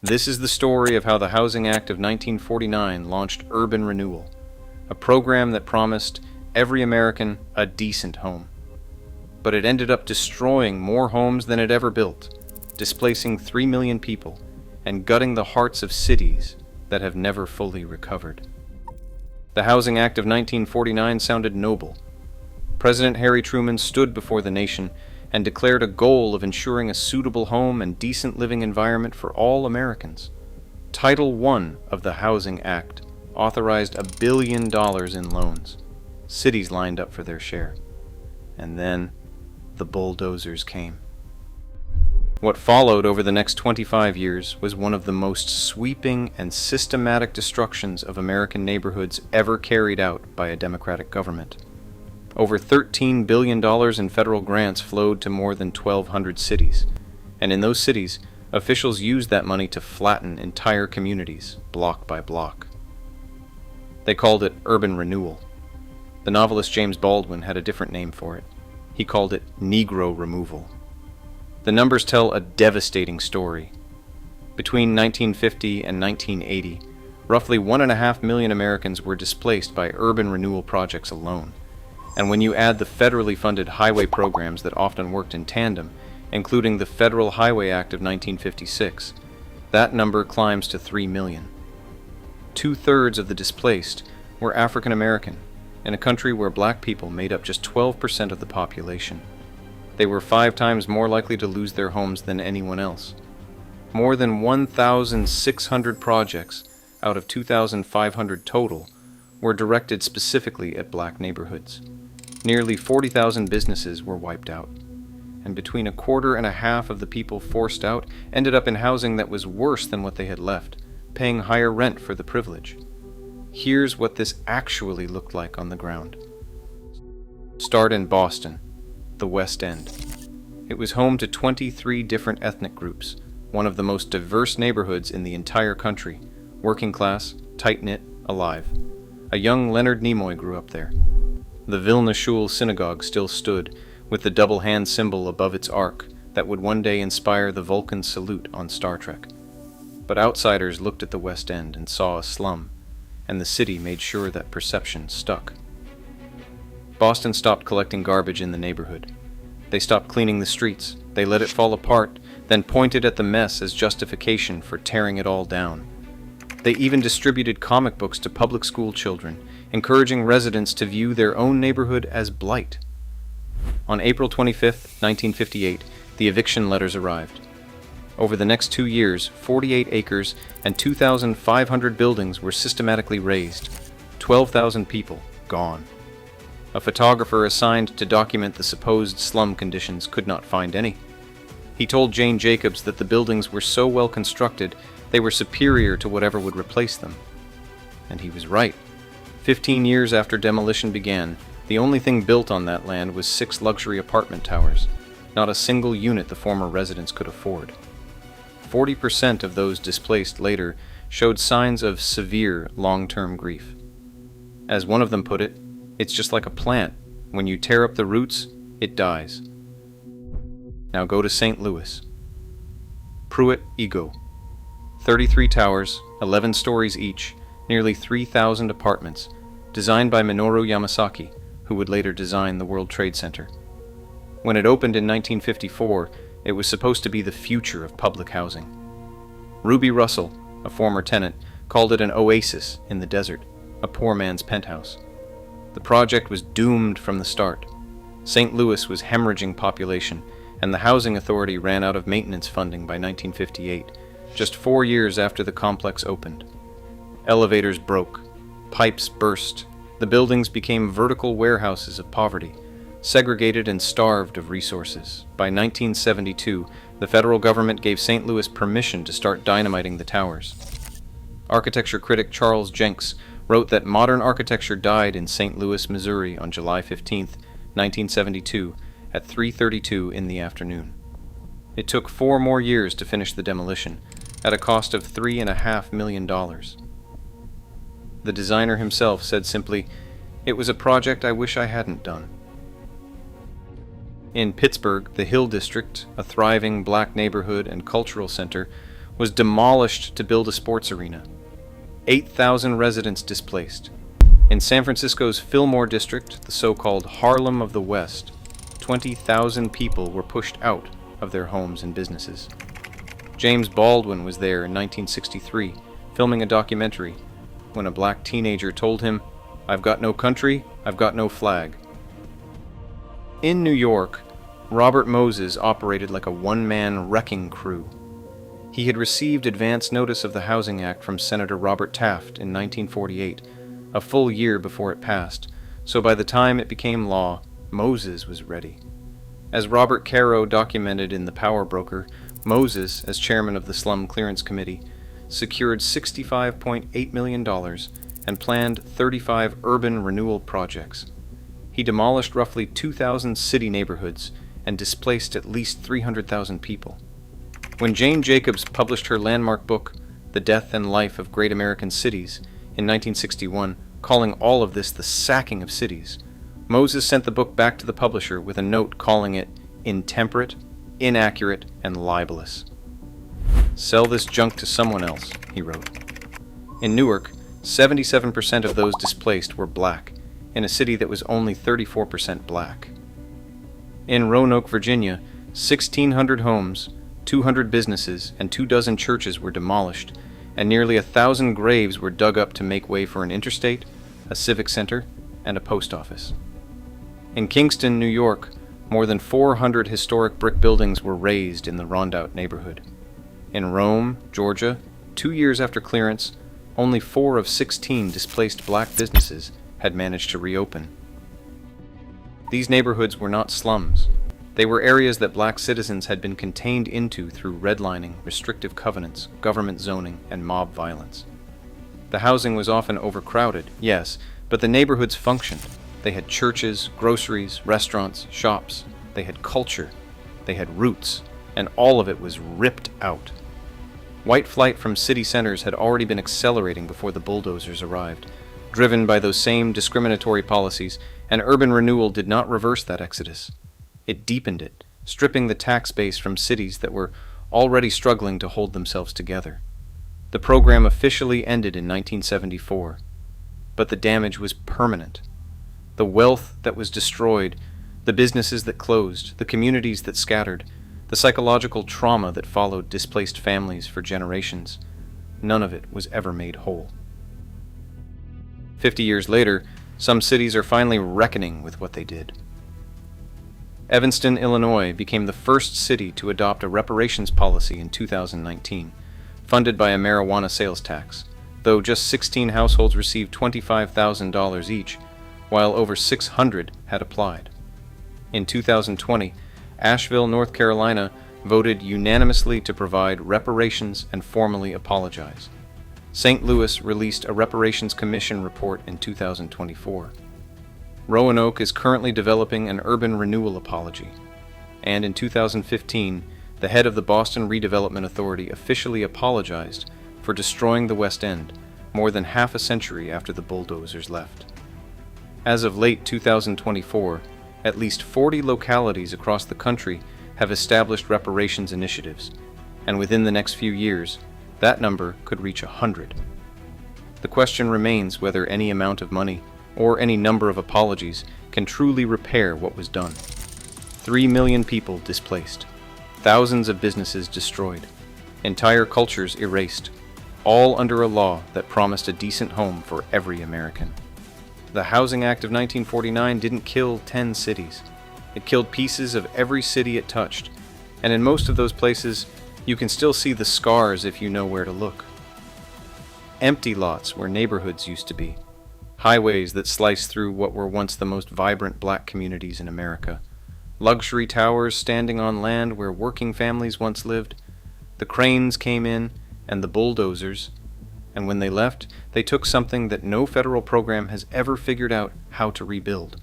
This is the story of how the Housing Act of 1949 launched urban renewal, a program that promised every American a decent home. But it ended up destroying more homes than it ever built, displacing 3 million people, and gutting the hearts of cities that have never fully recovered. The Housing Act of 1949 sounded noble. President Harry Truman stood before the nation and declared a goal of ensuring a suitable home and decent living environment for all Americans. Title I of the Housing Act authorized $1 billion in loans. Cities lined up for their share. And then the bulldozers came. What followed over the next 25 years was one of the most sweeping and systematic destructions of American neighborhoods ever carried out by a Democratic government. Over $13 billion in federal grants flowed to more than 1,200 cities, and in those cities, officials used that money to flatten entire communities, block by block. They called it urban renewal. The novelist James Baldwin had a different name for it. He called it Negro Removal. The numbers tell a devastating story. Between 1950 and 1980, roughly 1.5 million Americans were displaced by urban renewal projects alone. And when you add the federally funded highway programs that often worked in tandem, including the Federal Highway Act of 1956, that number climbs to 3 million. 2/3 of the displaced were African American, in a country where black people made up just 12% of the population. They were 5 times more likely to lose their homes than anyone else. More than 1,600 projects out of 2,500 total were directed specifically at black neighborhoods. Nearly 40,000 businesses were wiped out, and between 1.25% of the people forced out ended up in housing that was worse than what they had left, paying higher rent for the privilege. Here's what this actually looked like on the ground. Start in Boston, the West End. It was home to 23 different ethnic groups, one of the most diverse neighborhoods in the entire country, working class, tight-knit, alive. A young Leonard Nimoy grew up there. The Vilna Shul synagogue still stood, with the double hand symbol above its ark that would one day inspire the Vulcan salute on Star Trek. But outsiders looked at the West End and saw a slum, and the city made sure that perception stuck. Boston stopped collecting garbage in the neighborhood. They stopped cleaning the streets, they let it fall apart, then pointed at the mess as justification for tearing it all down. They even distributed comic books to public school children, encouraging residents to view their own neighborhood as blight. On April 25, 1958, the eviction letters arrived. Over the next 2 years, 48 acres and 2,500 buildings were systematically razed. 12,000 people gone. A photographer assigned to document the supposed slum conditions could not find any. He told Jane Jacobs that the buildings were so well constructed they were superior to whatever would replace them. And he was right. 15 years after demolition began, the only thing built on that land was 6 luxury apartment towers, not a single unit the former residents could afford. 40% of those displaced later showed signs of severe long-term grief. As one of them put it, it's just like a plant. When you tear up the roots, it dies. Now go to St. Louis. Pruitt Ego. 33 towers, 11 stories each, nearly 3,000 apartments, designed by Minoru Yamasaki, who would later design the World Trade Center. When it opened in 1954, it was supposed to be the future of public housing. Ruby Russell, a former tenant, called it an oasis in the desert, a poor man's penthouse. The project was doomed from the start. St. Louis was hemorrhaging population, and the Housing Authority ran out of maintenance funding by 1958, just 4 years after the complex opened. Elevators broke, pipes burst, the buildings became vertical warehouses of poverty, segregated and starved of resources. By 1972, the federal government gave St. Louis permission to start dynamiting the towers. Architecture critic Charles Jenks wrote that modern architecture died in St. Louis, Missouri on July 15, 1972, at 3:32 in the afternoon. It took 4 more years to finish the demolition, at a cost of $3.5 million. The designer himself said simply, "It was a project I wish I hadn't done." In Pittsburgh, the Hill District, a thriving black neighborhood and cultural center, was demolished to build a sports arena. 8,000 residents displaced. In San Francisco's Fillmore district, the so-called Harlem of the West, 20,000 people were pushed out of their homes and businesses. James Baldwin was there in 1963, filming a documentary, when a black teenager told him, "I've got no country, I've got no flag." In New York, Robert Moses operated like a one-man wrecking crew. He had received advance notice of the Housing Act from Senator Robert Taft in 1948, a full year before it passed, so by the time it became law, Moses was ready. As Robert Caro documented in The Power Broker, Moses, as chairman of the Slum Clearance Committee, secured $65.8 million and planned 35 urban renewal projects. He demolished roughly 2,000 city neighborhoods and displaced at least 300,000 people. When Jane Jacobs published her landmark book, The Death and Life of Great American Cities, in 1961, calling all of this the sacking of cities, Moses sent the book back to the publisher with a note calling it intemperate, inaccurate, and libelous. "Sell this junk to someone else," he wrote. In Newark, 77% of those displaced were black, in a city that was only 34% black. In Roanoke, Virginia, 1,600 homes, 200 businesses, and 24 churches were demolished, and nearly 1,000 graves were dug up to make way for an interstate, a civic center, and a post office. In Kingston, New York, more than 400 historic brick buildings were razed in the Rondout neighborhood. In Rome, Georgia, 2 years after clearance, only 4 of 16 displaced black businesses had managed to reopen. These neighborhoods were not slums. They were areas that black citizens had been contained into through redlining, restrictive covenants, government zoning, and mob violence. The housing was often overcrowded, yes, but the neighborhoods functioned. They had churches, groceries, restaurants, shops. They had culture. They had roots, and all of it was ripped out. White flight from city centers had already been accelerating before the bulldozers arrived, driven by those same discriminatory policies, and urban renewal did not reverse that exodus. It deepened it, stripping the tax base from cities that were already struggling to hold themselves together. The program officially ended in 1974, but the damage was permanent. The wealth that was destroyed, the businesses that closed, the communities that scattered, the psychological trauma that followed displaced families for generations, none of it was ever made whole. 50 years later, some cities are finally reckoning with what they did. Evanston, Illinois became the first city to adopt a reparations policy in 2019, funded by a marijuana sales tax, though just 16 households received $25,000 each, while over 600 had applied. In 2020, Asheville, North Carolina voted unanimously to provide reparations and formally apologize. St. Louis released a Reparations Commission report in 2024. Roanoke is currently developing an urban renewal apology, and in 2015, the head of the Boston Redevelopment Authority officially apologized for destroying the West End more than half a century after the bulldozers left. As of late 2024, at least 40 localities across the country have established reparations initiatives, and within the next few years, that number could reach 100. The question remains whether any amount of money or any number of apologies can truly repair what was done. 3 million people displaced, thousands of businesses destroyed, entire cultures erased, all under a law that promised a decent home for every American. The Housing Act of 1949 didn't kill 10 cities. It killed pieces of every city it touched, and in most of those places, you can still see the scars if you know where to look. Empty lots where neighborhoods used to be, highways that slice through what were once the most vibrant black communities in America, luxury towers standing on land where working families once lived. The cranes came in, and the bulldozers, and when they left, they took something that no federal program has ever figured out how to rebuild.